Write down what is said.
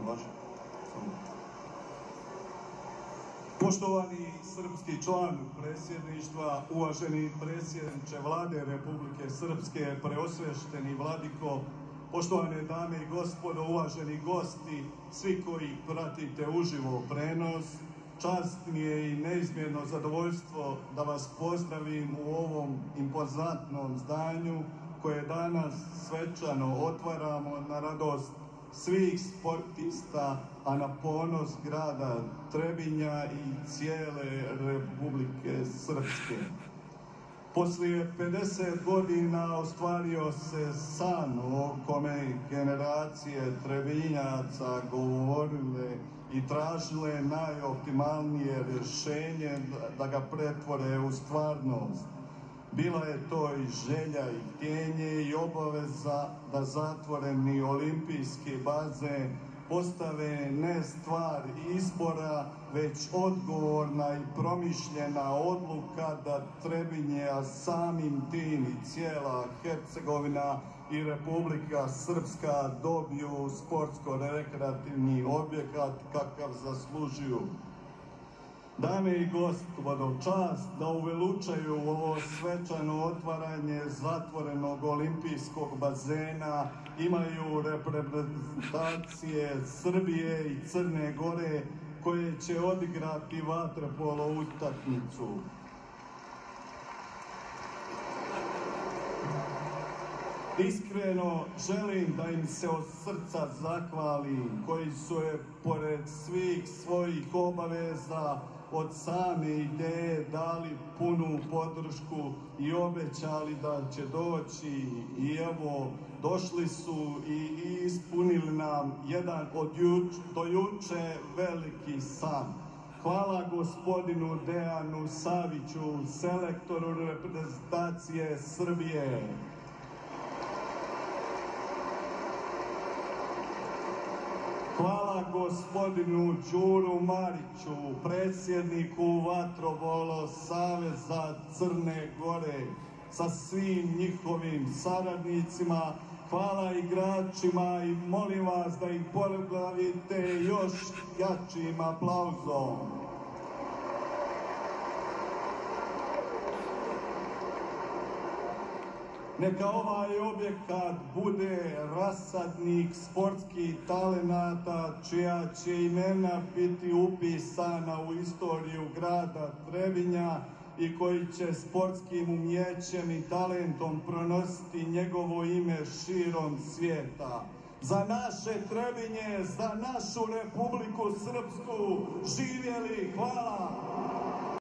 može. Poštovani srpski član predsjedništva, uvaženi predsjedniče Vlade Republike Srpske, preosvešteni vladiko, poštovane dame i gospodo, uvaženi gosti, svi koji pratite uživo prenos, čast mi je i neizmjerno zadovoljstvo da vas pozdravim u ovom impozantnom zdanju koje danas svečano otvaramo na radost svih sportista, a na ponos grada Trebinja i cijele Republike Srpske. Poslije 50 godina ostvario se san o kome generacije Trebinjaca govorile i tražile najoptimalnije rješenje da ga pretvore u stvarnost. Bila je to i želja i htjenje i obaveza da zatvoreni olimpijski bazen postave ne stvar izbora, već odgovorna i promišljena odluka da Trebinje, a samim tim i cijela Hercegovina i Republika Srpska dobiju sportsko-rekreativni objekat kakav zaslužuju. Dame i gospodo, čast da uveličaju ovo svečano otvaranje zatvorenog olimpijskog bazena imaju reprezentacije Srbije i Crne Gore koje će odigrati vaterpolo utakmicu. Iskreno želim da im se od srca zahvalim koji su je pored svih svojih obaveza od same ideje dali punu podršku i obećali da će doći i evo došli su i ispunili nam jedan od do juče veliki san. Hvala gospodinu Dejanu Saviću, selektoru reprezentacije Srbije. Hvala gospodinu Đuru Mariću, predsjedniku Vaterpolo saveza Crne Gore, sa svim njihovim saradnicima. Hvala igračima i molim vas da ih pozdravite još jačim aplauzom. Neka ovaj objekat bude rasadnik sportskih talenata čija će imena biti upisana u istoriju grada Trebinja i koji će sportskim umjećem i talentom pronositi njegovo ime širom svijeta. Za naše Trebinje, za našu Republiku Srpsku, živjeli! Hvala!